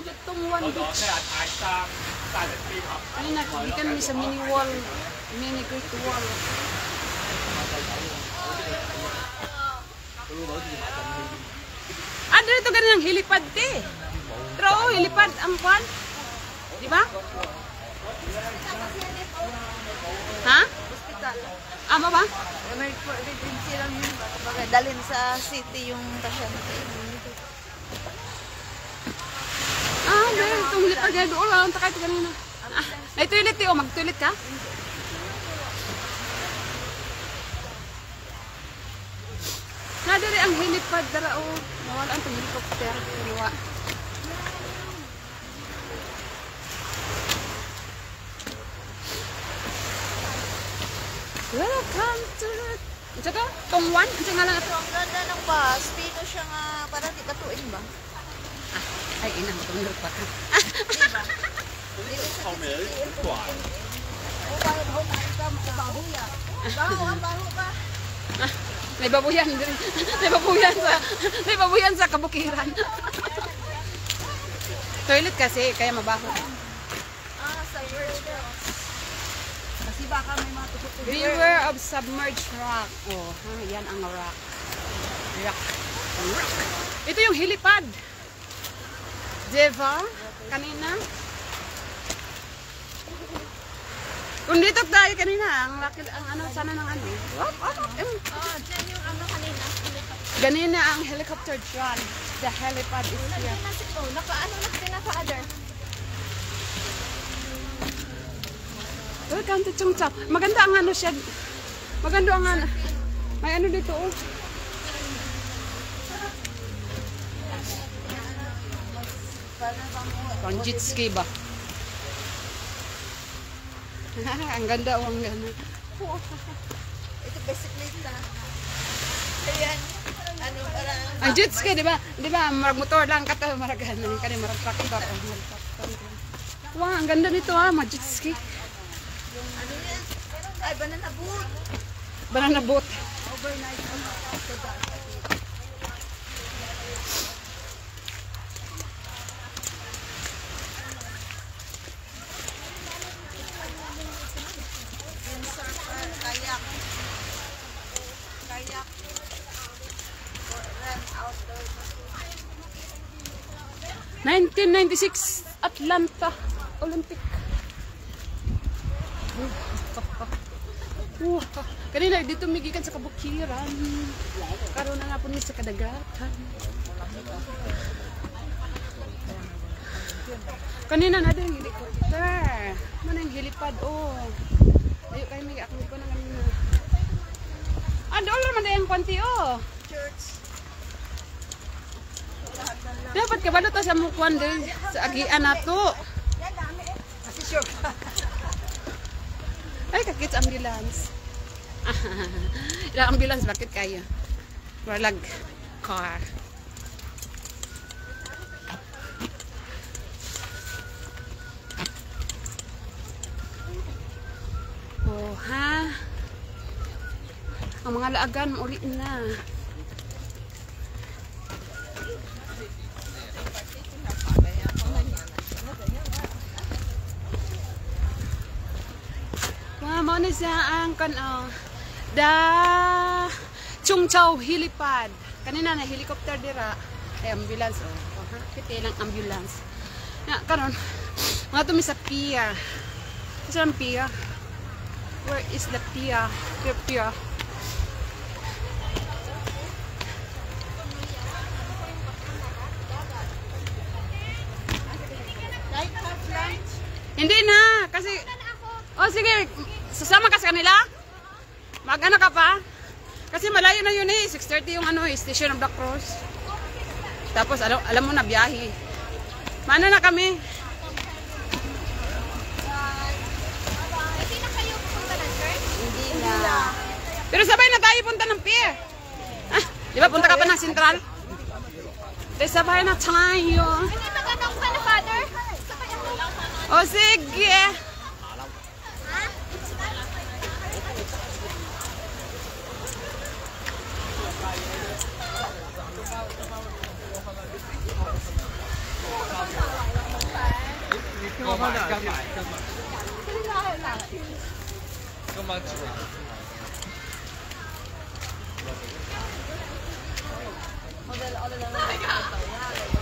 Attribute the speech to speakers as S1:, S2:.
S1: Tungwan Beach. Kanina, kagikan mi sa mini wall. Mini great wall. Ah, dito ganun ang hilipad te. Pero hilipad ang kwan. Di ba? Ha?
S2: Hospital.
S1: Ama ba?
S2: Emergency lang yun. Baga, dalhin sa city yung pasyente.
S1: Ah, meron itong hilipad. Kaya doon lang. Takay ito kanina. Ah, may toilet eh. O, mag-toilet ka? Nadari ang hilipad. Dara o. Nawala ang itong helicopter. Nawa. Welcome to ito to? Tungwan? Ito nga lang ito.
S2: Ang ganda ng bus. Pino siya nga. Parang di katuin ba?
S1: Ah, ay inang tulog pa ka.
S2: Diba? Dili sa city. O, bayad ho na ikaw. Bahuya. Baho ang baho ka.
S1: Ah, may babuyan din. May babuyan sa kabukiran. Toilet kasi, kaya mabaho.
S2: Ah, sa warehouse. Kasi baka may mga tututuloy.
S1: Beware of submerged rock. Oh, ha, yan ang rock. Rock. Ito yung hilipad. Diba? Kanina. Kung dito tayo kanina, ang laki, ang ano, sana ng ano.
S2: Dyan yung ano kanina.
S1: Ganina ang helicopter dyan. The helipad is here.
S2: Oh, naka-ano na pinaka-other.
S1: Welcome to Chungchap. Maganda ang ano siya. Maganda ang ano. May ano dito oh. Pang jet ski ba? Ang ganda oh, ang ganda.
S2: Ito basically na. Ayan. Ano parang...
S1: Ang jet ski, di ba? Di ba? Marag motor lang ka to. Marag ano. Kani marag tractor. Wow, ang ganda nito ah. Mag jet ski.
S2: Ano yan? Ay, banana boat.
S1: Banana boat.
S2: Overnight. Kayak. Kayak. Rent outdoor.
S1: 1996 Atlanta Olympic. Kanina dito migikan sa kabukiran. Karon na nga po sa kadagatan. Kanina na din helicopter. Man ang helipad oh. Ayo kay mig ako ko na kanina. Ah, dollar man ang kwanti oh.
S2: Church.
S1: Dapat kabalo ta sa mukwan din sa agian nato.
S2: Yan dami eh. Kasi sure ka.
S1: Ay, kakits ambulance. Ilang ambulance, bakit kayo? Walag car. Oh, ha? Ang mga laagan, uli na. Mo na siya ang da Chungchau Helipad. Kanina na helicopter dira. Ay ambulance oh. Kiti lang ambulance. Na karon mga tumi sa pier. Sa pier. Where is the pier? Pier. Hindi na kasi oh sige, sasama ka sa kanila? Mag-ano ka pa? Kasi malayo na yun eh, 6:30 yung ano, Station of the Cross. Tapos alam mo na biyahe. Mano na kami?
S2: Hindi na kayo pupunta ng church?
S1: Hindi na. Pero sabay na tayo punta ng pier. Ah, di ba punta ka pa ng Central? Di sabay na tayo.
S2: Hindi magandang ka na, Father?
S1: O sige.
S2: Ha? 刚吃完。
S3: 我哋兩個